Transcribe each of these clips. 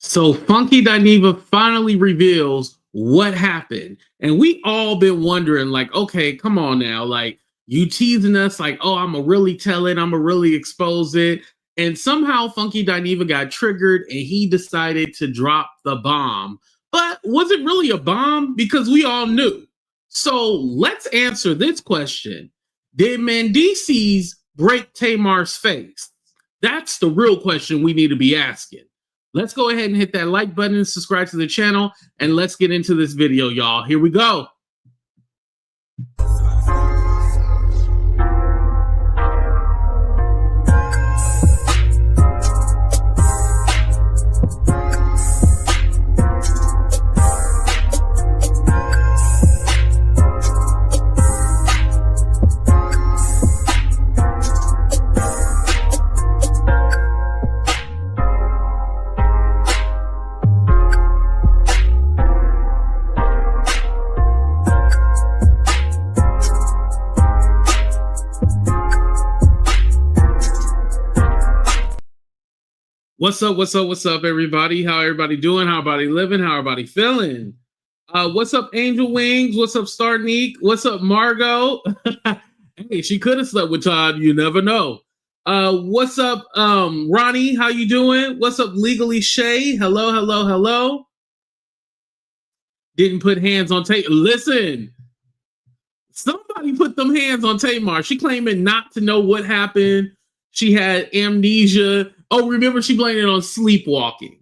So Funky Dineva finally reveals what happened. And we all been wondering, like, okay, come on now. Like, you teasing us, like, oh, I'm going to really tell it. I'm going to really expose it. And somehow Funky Dineva got triggered and he decided to drop the bomb. But was it really a bomb? Because we all knew. So let's answer this question. Did Mendeecees break Tamar's face? That's the real question we need to be asking. Let's go ahead and hit that like button and subscribe to the channel, and let's get into this video, y'all. Here we go. What's up, everybody? How everybody doing? How everybody living? How everybody feeling? What's up, Angel Wings? What's up, Starneek? What's up, Margot? Hey, she could have slept with Todd. You never know. What's up, Ronnie? How you doing? What's up, Legally Shay? Hello. Didn't put hands on Tamar. Listen, somebody put them hands on Tamar. She claiming not to know what happened. She had amnesia. Oh, remember, she blamed it on sleepwalking.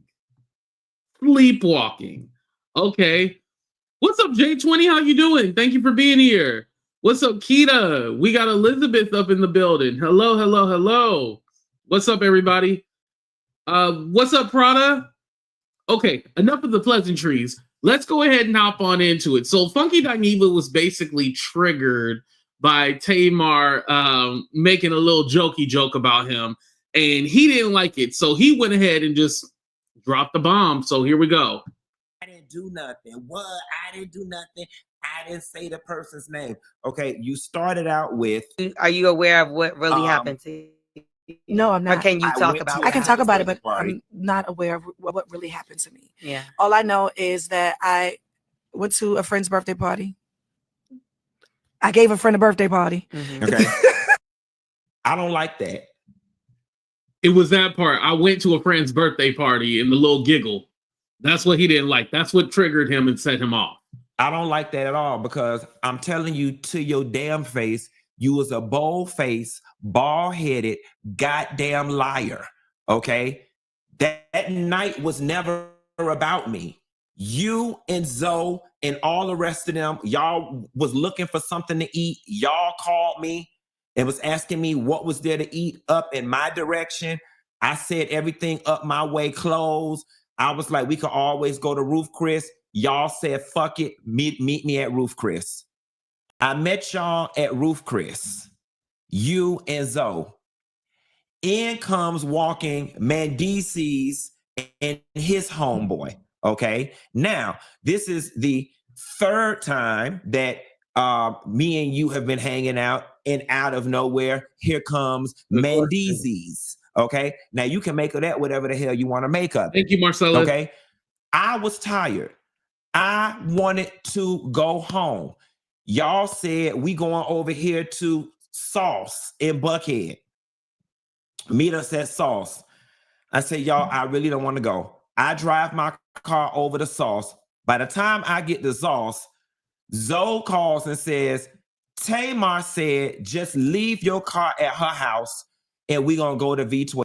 Okay. What's up, J20? How you doing? Thank you for being here. What's up, Keita? We got Elizabeth up in the building. Hello. What's up, everybody? What's up, Prada? Okay, enough of the pleasantries. Let's go ahead and hop on into it. So Funky Dineva was basically triggered by Tamar making a little jokey joke about him. And he didn't like it. So he went ahead and just dropped the bomb. So here we go. I didn't do nothing. What? I didn't do nothing. I didn't say the person's name. Okay, you started out with... Are you aware of what really happened to you? No, I'm not. Or can you talk about it? I can talk about it, but I'm not aware of what really happened to me. Yeah. All I know is that I went to a friend's birthday party. I gave a friend a birthday party. Mm-hmm. Okay. I don't like that. It was that part. I went to a friend's birthday party and the little giggle. That's what he didn't like. That's what triggered him and set him off. I don't like that at all because I'm telling you to your damn face, you was a bold-faced, bald-headed, goddamn liar, okay? That night was never about me. You and Zoe and all the rest of them, y'all was looking for something to eat. Y'all called me and was asking me what was there to eat up in my direction. I said everything up my way closed. I was like, we could always go to Roof Chris. Y'all said, fuck it, meet me at Roof Chris. I met y'all at Roof Chris, you and Zoe. In comes walking Mendeecees and his homeboy, okay? Now, this is the third time that me and you have been hanging out, and out of nowhere, here comes Mendeecees, okay? Now, you can make of that whatever the hell you want to make of it. Thank you, Marcella. Okay? I was tired. I wanted to go home. Y'all said we going over here to Sauce in Buckhead. Meet us at Sauce. I said, y'all, I really don't want to go. I drive my car over to Sauce. By the time I get to Sauce, Zoe calls and says, Tamar said, just leave your car at her house and we're going to go to V12.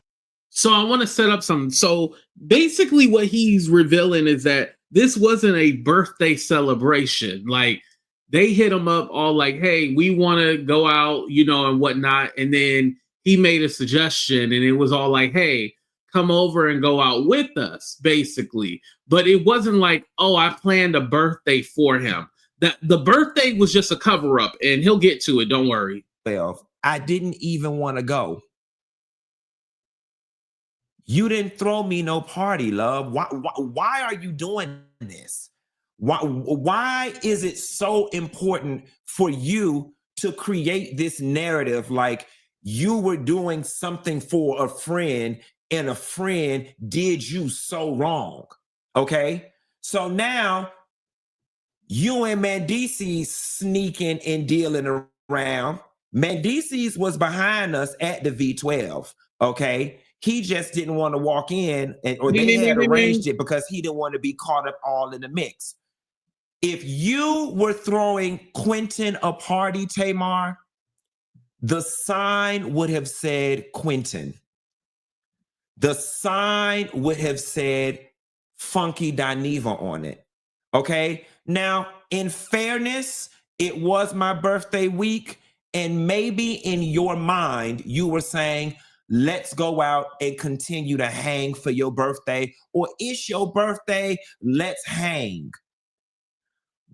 So I want to set up something. So basically what he's revealing is that this wasn't a birthday celebration. Like, they hit him up all like, hey, we want to go out, you know, and whatnot. And then he made a suggestion and it was all like, hey, come over and go out with us, basically. But it wasn't like, oh, I planned a birthday for him. That the birthday was just a cover up and he'll get to it. Don't worry. Well, I didn't even want to go. You didn't throw me no party, love. Why are you doing this? Why is it so important for you to create this narrative like you were doing something for a friend and a friend did you so wrong. Okay. So now you and Mendeecees sneaking and dealing around. Mendeecees was behind us at the V12. Okay. He just didn't want to walk in, or they had arranged it because he didn't want to be caught up all in the mix. If you were throwing Quentin a party, Tamar, the sign would have said Quentin. The sign would have said Funky Dineva on it. Okay. Now, in fairness, it was my birthday week. And maybe in your mind, you were saying, let's go out and continue to hang for your birthday. Or it's your birthday, let's hang.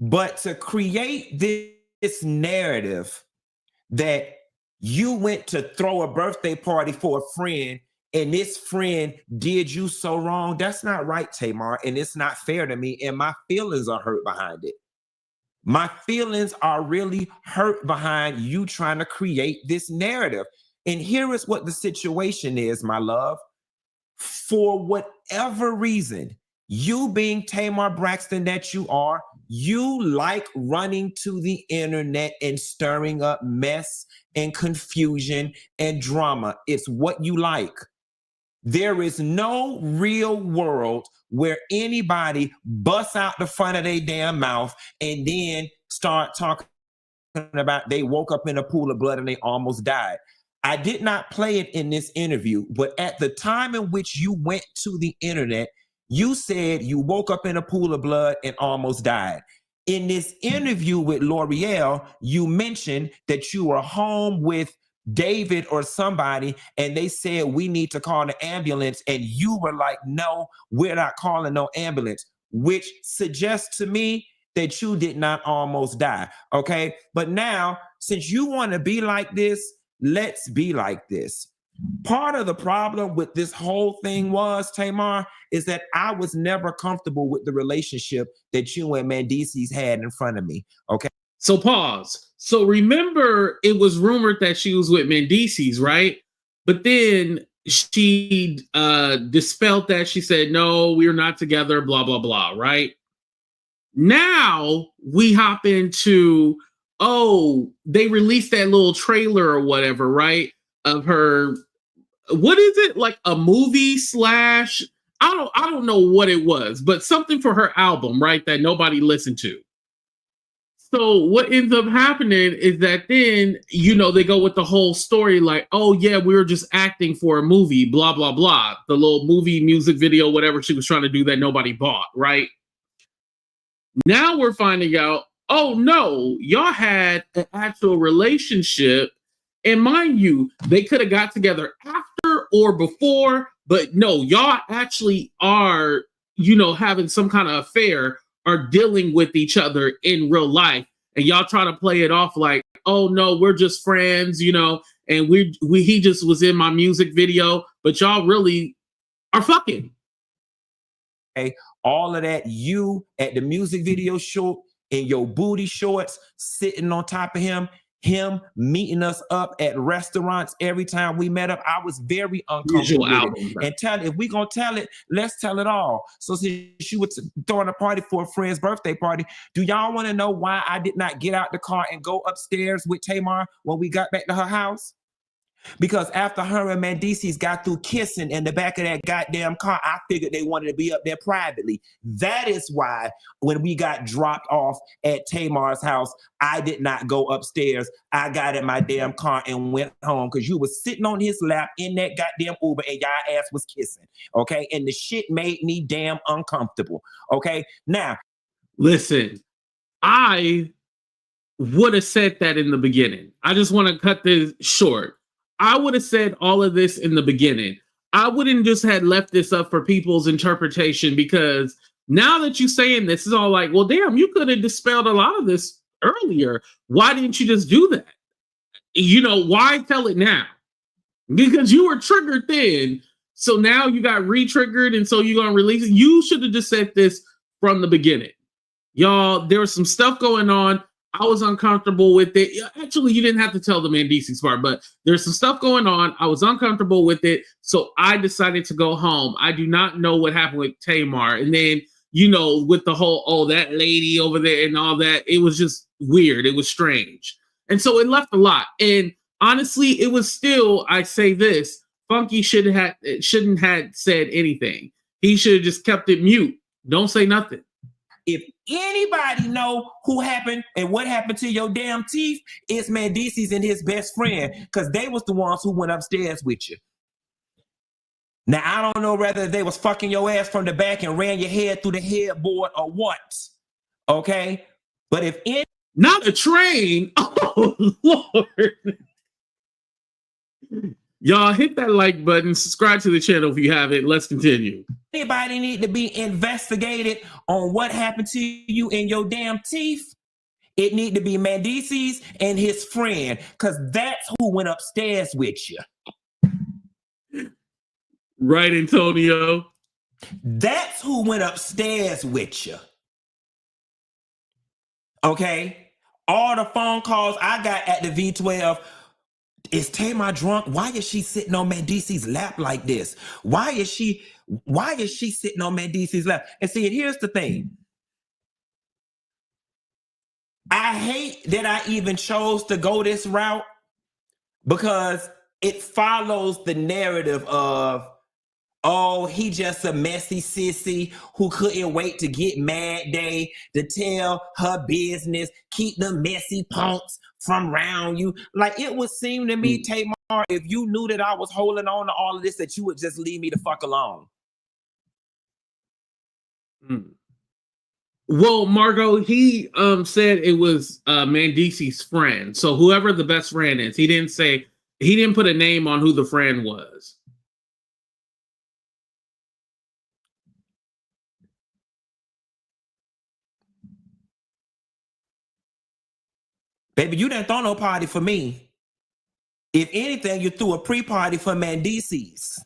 But to create this narrative that you went to throw a birthday party for a friend and this friend did you so wrong, that's not right, Tamar, and it's not fair to me, and my feelings are hurt behind it. My feelings are really hurt behind you trying to create this narrative. And here is what the situation is, my love. For whatever reason, you being Tamar Braxton that you are, you like running to the internet and stirring up mess and confusion and drama. It's what you like. There is no real world where anybody busts out the front of their damn mouth and then start talking about they woke up in a pool of blood and they almost died. I did not play it in this interview, but at the time in which you went to the internet, you said you woke up in a pool of blood and almost died. In this interview with L'Oreal, you mentioned that you were home with David or somebody, and they said, we need to call the ambulance. And you were like, no, we're not calling no ambulance, which suggests to me that you did not almost die. Okay. But now, since you want to be like this, let's be like this. Part of the problem with this whole thing was, Tamar, is that I was never comfortable with the relationship that you and Mendeecees had in front of me. Okay. So pause. So remember, it was rumored that she was with Mendeecees, right? But then she dispelled that. She said, no, we're not together, blah, blah, blah, right? Now we hop into, oh, they released that little trailer or whatever, right? Of her, what is it? Like a movie slash, I don't know what it was, but something for her album, right? That nobody listened to. So what ends up happening is that then, you know, they go with the whole story like, oh, yeah, we were just acting for a movie, blah, blah, blah. The little movie music video, whatever she was trying to do that nobody bought, right? Now we're finding out, oh, no, y'all had an actual relationship. And mind you, they could have got together after or before, but no, y'all actually are, you know, having some kind of affair, are dealing with each other in real life, and y'all try to play it off like, oh no, we're just friends, you know, and he just was in my music video, but y'all really are fucking. Okay, all of that, you at the music video shoot in your booty shorts, sitting on top of him meeting us up at restaurants every time we met up. I was very uncomfortable with it. And if we're going to tell it, let's tell it all. So since you were throwing a party for a friend's birthday party, do y'all want to know why I did not get out the car and go upstairs with Tamar when we got back to her house? Because after her and Mendeecees got through kissing in the back of that goddamn car, I figured they wanted to be up there privately. That is why when we got dropped off at Tamar's house, I did not go upstairs. I got in my damn car and went home because you was sitting on his lap in that goddamn Uber and y'all ass was kissing. Okay. And the shit made me damn uncomfortable. Okay. Now, listen, I would have said that in the beginning. I just want to cut this short. I would have said all of this in the beginning. I wouldn't just have left this up for people's interpretation, because now that you're saying this, is all like, well, damn, you could have dispelled a lot of this earlier. Why didn't you just do that? You know, why tell it now? Because you were triggered then. So now you got re-triggered, and so you're going to release it. You should have just said this from the beginning. Y'all, there was some stuff going on. I was uncomfortable with it. Actually, you didn't have to tell the Mendeecees part, but there's some stuff going on. I was uncomfortable with it, so I decided to go home. I do not know what happened with Tamar. And then, with the whole, oh, that lady over there and all that, it was just weird. It was strange. And so it left a lot. And honestly, it was still, I say this, Funky shouldn't have said anything. He should have just kept it mute. Don't say nothing. If anybody know who happened and what happened to your damn teeth, it's Mendeecees and his best friend, because they was the ones who went upstairs with you. Now, I don't know whether they was fucking your ass from the back and ran your head through the headboard or what, okay? But if any... Not a train! Oh, Lord! Y'all hit that like button, subscribe to the channel if you haven't. Let's continue. Anybody need to be investigated on what happened to you in your damn teeth, it need to be Mendeecees and his friend, because that's who went upstairs with you. Right, Antonio? That's who went upstairs with you. Okay? All the phone calls I got at the V12, is Tamar drunk? Why is she sitting on Mendeecees' lap like this? Why is she sitting on Mendeecees' lap? And see, here's the thing. I hate that I even chose to go this route, because it follows the narrative of, oh, he just a messy sissy who couldn't wait to get mad day to tell her business, keep the messy punks from around you. Like, it would seem to me, Tamar, if you knew that I was holding on to all of this, that you would just leave me the fuck alone. Well, Margot, he said it was Mendeecees' friend. So whoever the best friend is, he didn't put a name on who the friend was. Baby, you didn't throw no party for me. If anything, you threw a pre-party for Mendeecees,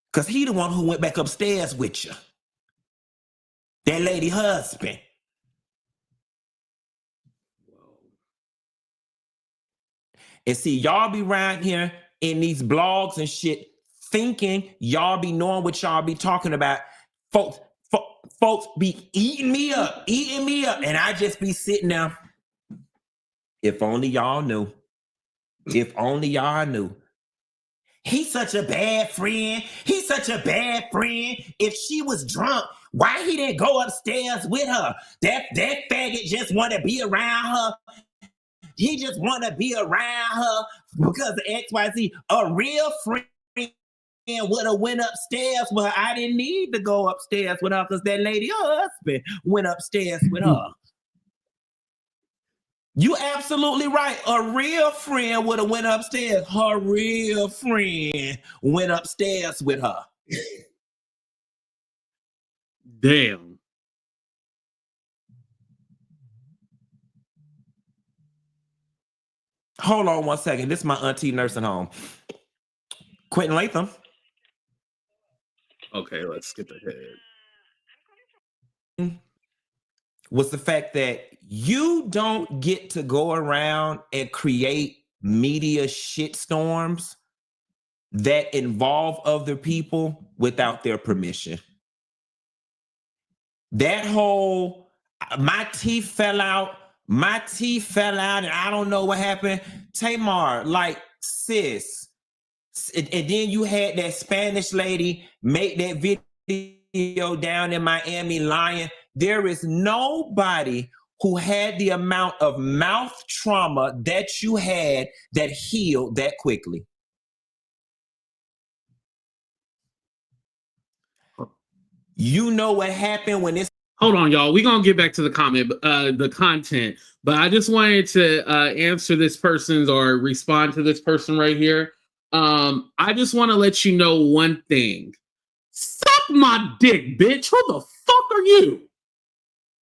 because he the one who went back upstairs with you. That lady husband. And see, y'all be around here in these blogs and shit thinking y'all be knowing what y'all be talking about. Folks be eating me up, and I just be sitting there. If only y'all knew. If only y'all knew. He's such a bad friend. He's such a bad friend. If she was drunk, why he didn't go upstairs with her? That faggot just want to be around her. He just want to be around her because of XYZ. A real friend would have went upstairs with her. I didn't need to go upstairs with her because that lady, her husband, went upstairs with her. You absolutely right. A real friend would have went upstairs. Her real friend went upstairs with her. Damn. Hold on one second. This is my auntie nursing home. Quentin Latham. Okay, let's skip ahead. Was the fact that you don't get to go around and create media shitstorms that involve other people without their permission. That whole, my teeth fell out, and I don't know what happened. Tamar, like, sis. And then you had that Spanish lady make that video down in Miami lying. There is nobody who had the amount of mouth trauma that you had that healed that quickly. You know what happened when this... Hold on, y'all. We're going to get back to the content, but I just wanted to answer this person's or respond to this person right here. I just want to let you know one thing. Suck my dick, bitch. Who the fuck are you?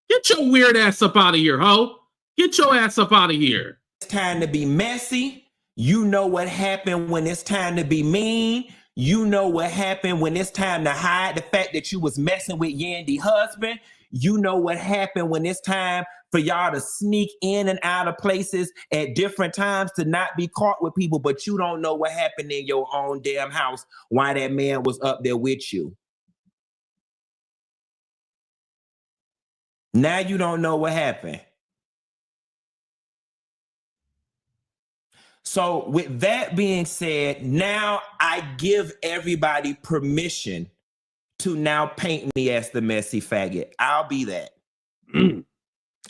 Get your weird ass up out of here, ho. Get your ass up out of here. It's time to be messy. You know what happened when it's time to be mean. You know what happened when it's time to hide the fact that you was messing with Yandy's husband. You know what happened when it's time for y'all to sneak in and out of places at different times to not be caught with people, but you don't know what happened in your own damn house while that man was up there with you. Now you don't know what happened. So with that being said, now I give everybody permission to now paint me as the messy faggot. I'll be that.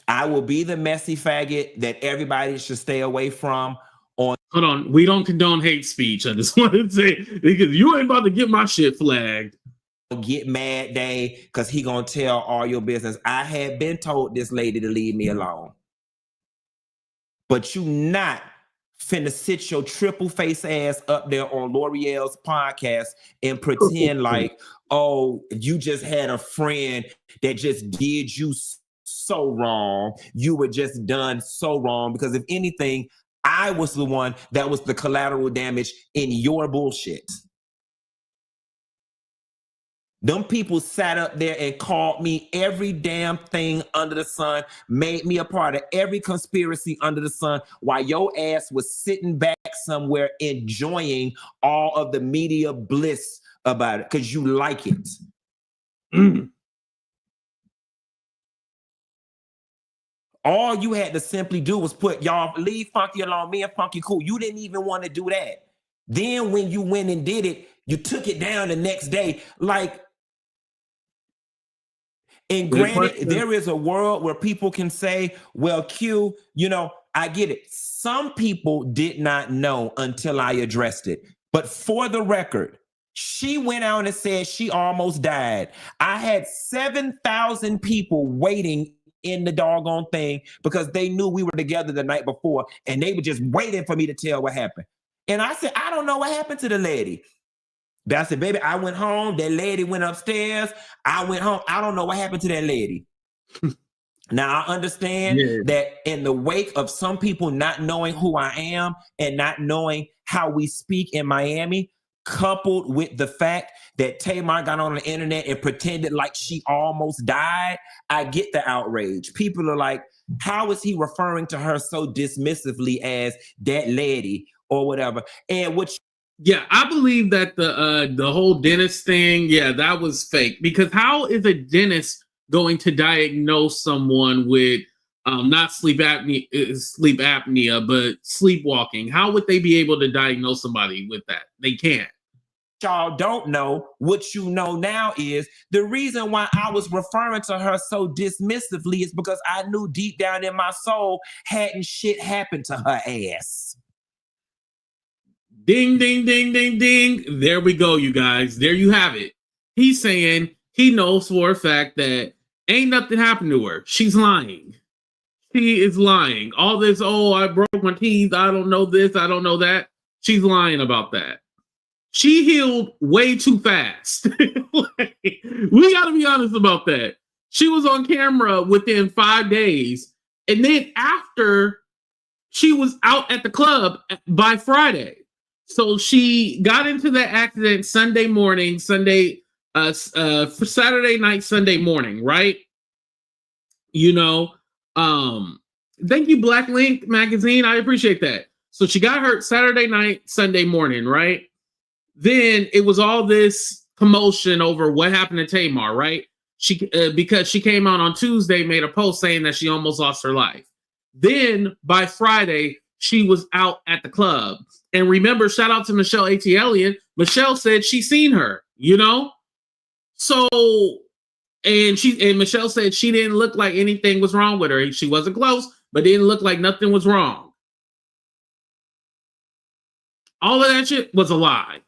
I will be the messy faggot that everybody should stay away from. Hold on, we don't condone hate speech. I just want to say, because you ain't about to get my shit flagged. Get mad day because he gonna tell all your business. I had been told this lady to leave me alone. But you not finna sit your triple face ass up there on L'Oreal's podcast and pretend like, oh, you just had a friend that just did you so wrong. You were just done so wrong. Because if anything, I was the one that was the collateral damage in your bullshit. Them people sat up there and called me every damn thing under the sun, made me a part of every conspiracy under the sun, while your ass was sitting back somewhere enjoying all of the media bliss about it because you like it. All you had to simply do was put y'all leave Funky alone, me and Funky cool. You didn't even want to do that. Then when you went and did it, you took it down the next day. Like, and granted, there is a world where people can say, well, Q, you know, I get it. Some people did not know until I addressed it. But for the record, she went out and said she almost died. I had 7,000 people waiting in the doggone thing because they knew we were together the night before and they were just waiting for me to tell what happened. And I said, I don't know what happened to the lady. But I said, baby, I went home. That lady went upstairs. I went home. I don't know what happened to that lady. Now, I understand that in the wake of some people not knowing who I am and not knowing how we speak in Miami, coupled with the fact that Tamar got on the internet and pretended like she almost died, I get the outrage. People are like, how is he referring to her so dismissively as that lady or whatever? And which yeah, I believe that the whole dentist thing, yeah, that was fake. Because how is a dentist going to diagnose someone with not sleep apnea, but sleepwalking? How would they be able to diagnose somebody with that? They can't. Y'all don't know what you know now is the reason why I was referring to her so dismissively is because I knew deep down in my soul hadn't shit happened to her ass. Ding, ding, ding, ding, ding. There we go, you guys. There you have it. He's saying he knows for a fact that ain't nothing happened to her. She's lying. She is lying. All this, oh, I broke my teeth. I don't know this. I don't know that. She's lying about that. She healed way too fast. Like, we got to be honest about that. She was on camera within 5 days. And then after, she was out at the club by Friday. So she got into that accident Sunday morning, for Saturday night, Sunday morning, right? You know, thank you, Black Link Magazine. I appreciate that. So she got hurt Saturday night, Sunday morning, right? Then it was all this commotion over what happened to Tamar, right? Because she came out on Tuesday, made a post saying that she almost lost her life. Then by Friday, she was out at the club. And remember, shout out to Michelle A.T. Elliott. Michelle said she seen her, you know? So, and Michelle said she didn't look like anything was wrong with her. She wasn't close, but didn't look like nothing was wrong. All of that shit was a lie.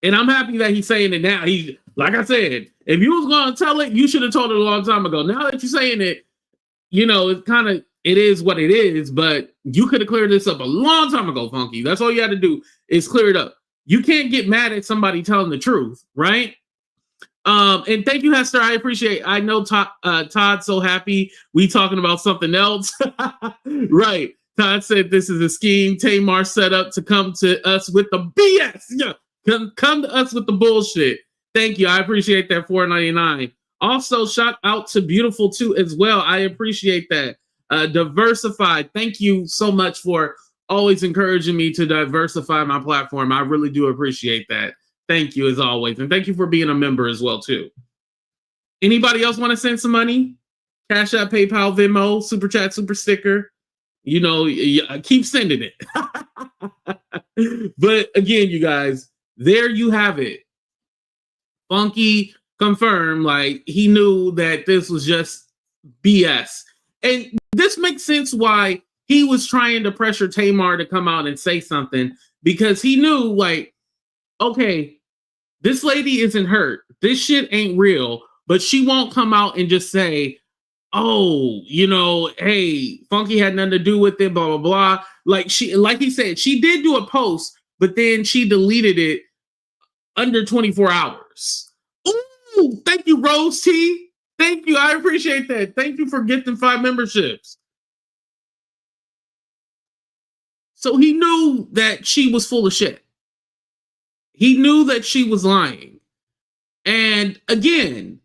And I'm happy that he's saying it now. He, like I said, if you was going to tell it, you should have told it a long time ago. Now that you're saying it, you know, it is what it is, but you could have cleared this up a long time ago, Funky. That's all you had to do is clear it up. You can't get mad at somebody telling the truth, right? And thank you, Hester. I appreciate it. I know Todd's so happy we talking about something else. Right. Todd said this is a scheme Tamar set up to come to us with the BS. Yeah. Come to us with the bullshit. Thank you. I appreciate that $4.99. Also, shout out to Beautiful too as well. I appreciate that. Diversified. Thank you so much for always encouraging me to diversify my platform. I really do appreciate that. Thank you as always. And thank you for being a member as well too. Anybody else want to send some money? Cash App, PayPal, Venmo, Super Chat, Super Sticker. You know, keep sending it. But again, you guys, there you have it. Funky confirmed, like, he knew that this was just BS. And this makes sense why he was trying to pressure Tamar to come out and say something, because he knew, like, okay, this lady isn't hurt. This shit ain't real, but she won't come out and just say, oh, you know, hey, Funky had nothing to do with it, blah, blah, blah. Like he said, she did do a post, but then she deleted it under 24 hours. Ooh, thank you, Rose T. Thank you. I appreciate that. Thank you for getting 5 memberships. So he knew that she was full of shit. He knew that she was lying. And again,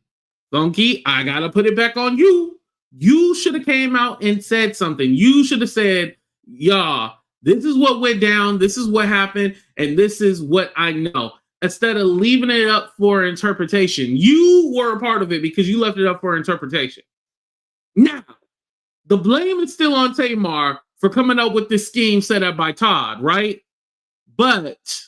Funky, I gotta put it back on you. You should have came out and said something. You should have said, y'all, this is what went down, this is what happened, and this is what I know. Instead of leaving it up for interpretation. You were a part of it because you left it up for interpretation. Now, the blame is still on Tamar for coming up with this scheme set up by Todd, right? But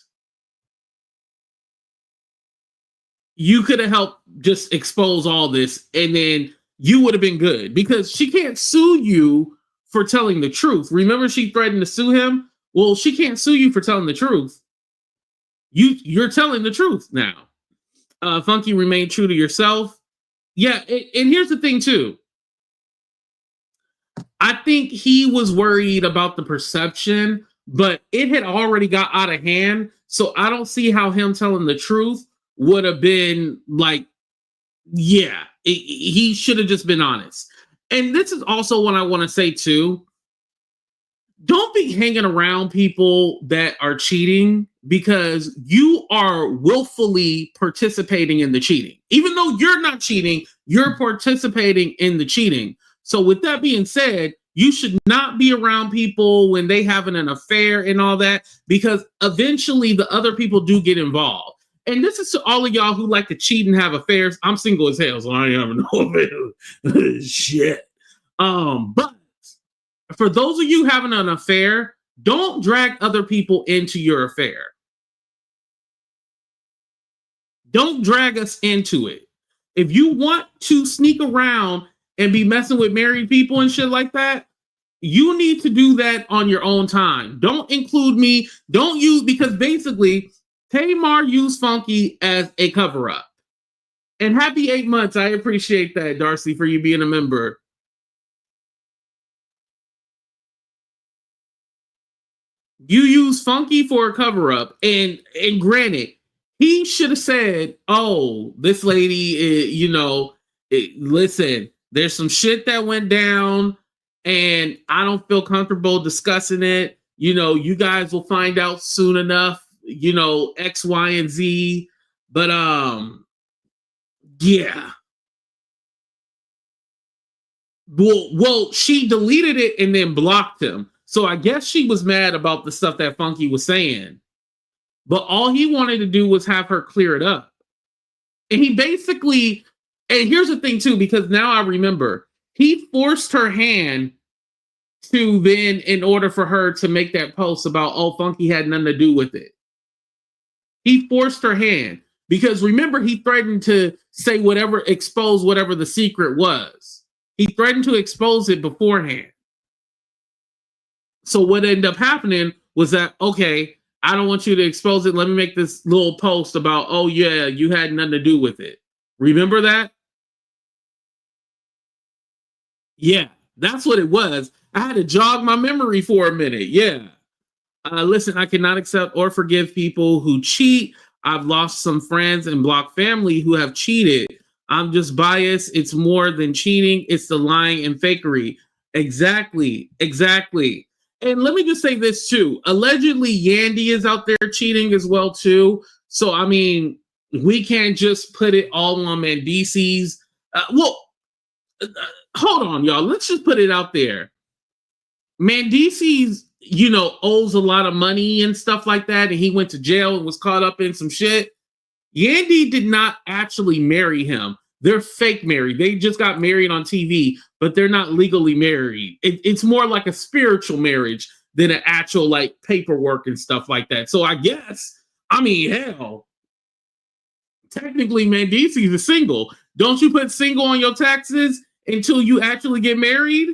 you could have helped just expose all this, and then you would have been good, because she can't sue you for telling the truth. Remember, she threatened to sue him? Well, she can't sue you for telling the truth. You're telling the truth now. Funky, remain true to yourself. Yeah, and here's the thing too. I think he was worried about the perception, but it had already got out of hand. So I don't see how him telling the truth would have been like, yeah, he should have just been honest. And this is also what I want to say too. Don't be hanging around people that are cheating, because you are willfully participating in the cheating. Even though you're not cheating, you're participating in the cheating. So with that being said, you should not be around people when they having an affair and all that, because eventually the other people do get involved. And this is to all of y'all who like to cheat and have affairs. I'm single as hell, so I ain't having no affairs. Shit. But for those of you having an affair, don't drag other people into your affair. Don't drag us into it. If you want to sneak around and be messing with married people and shit like that, you need to do that on your own time. Don't include me. Don't use, because basically Tamar used Funky as a cover-up. And happy 8 months. I appreciate that, Darcy, for you being a member. You use Funky for a cover-up, and granted, he should have said, oh, this lady, listen, there's some shit that went down, and I don't feel comfortable discussing it. You know, you guys will find out soon enough, you know, X, Y, and Z. But, yeah. Well, she deleted it and then blocked him. So I guess she was mad about the stuff that Funky was saying. But all he wanted to do was have her clear it up. And he basically, and here's the thing too, because now I remember, he forced her hand to then, in order for her to make that post about, oh, Funky had nothing to do with it. He forced her hand, because remember, he threatened to say whatever, expose whatever the secret was. He threatened to expose it beforehand. So what ended up happening was that, okay, I don't want you to expose it. Let me make this little post about, oh yeah, you had nothing to do with it. Remember that? Yeah, that's what it was. I had to jog my memory for a minute. Yeah. Listen, I cannot accept or forgive people who cheat. I've lost some friends and blocked family who have cheated. I'm just biased. It's more than cheating. It's the lying and fakery. Exactly. And let me just say this too. Allegedly, Yandy is out there cheating as well too. So, I mean, we can't just put it all on Mendeecees. Hold on, y'all. Let's just put it out there. Mendeecees, owes a lot of money and stuff like that, and he went to jail and was caught up in some shit. Yandy did not actually marry him. They're fake married. They just got married on TV, but they're not legally married. It's more like a spiritual marriage than an actual like paperwork and stuff like that. So I guess, hell, technically Mendeecees is single. Don't you put single on your taxes until you actually get married?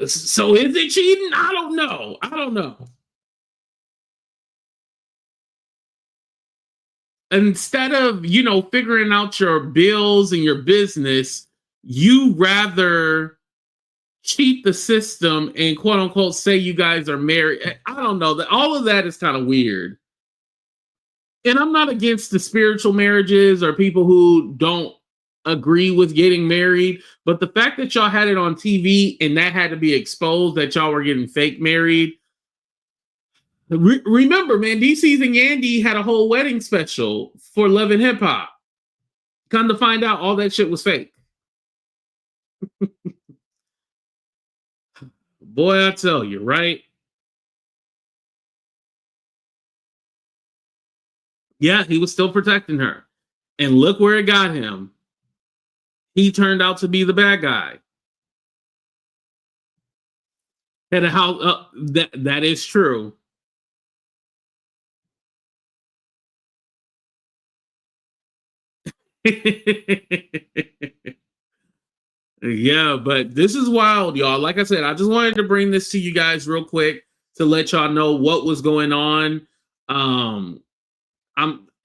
So is it cheating? I don't know. Instead of, figuring out your bills and your business, you rather cheat the system and quote unquote say you guys are married. I don't know. All of that is kind of weird. And I'm not against the spiritual marriages or people who don't agree with getting married, but the fact that y'all had it on TV and that had to be exposed that y'all were getting fake married. Remember, Mendeecees and Yandy had a whole wedding special for Love and Hip Hop. Come to find out, all that shit was fake. Boy, I tell you, right? Yeah, he was still protecting her. And look where it got him. He turned out to be the bad guy. And how that is true. Yeah, but this is wild, y'all. Like I said, I just wanted to bring this to you guys real quick to let y'all know what was going on. I'm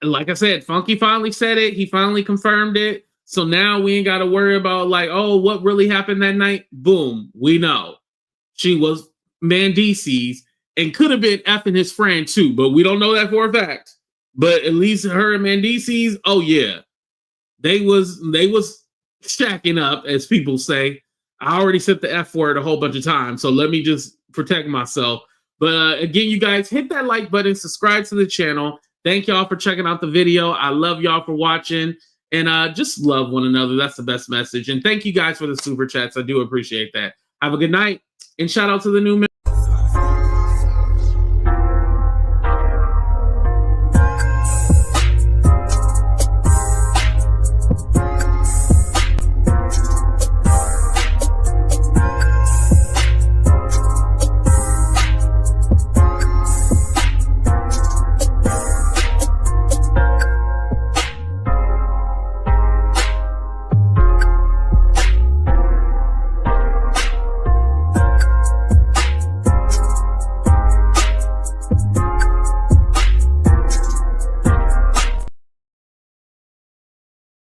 like I said, Funky finally said it. He finally confirmed it. So now we ain't got to worry about like, oh, what really happened that night? Boom, we know. She was Mendeecees and could have been effing his friend too, but we don't know that for a fact. But at least her and Mendeecees, oh yeah, they was shacking up, as people say. I already said the F word a whole bunch of times, so let me just protect myself. But again, you guys, hit that like button, subscribe to the channel. Thank y'all for checking out the video. I love y'all for watching, and just love one another. That's the best message. And thank you guys for the super chats. I do appreciate that. Have a good night, and shout out to the new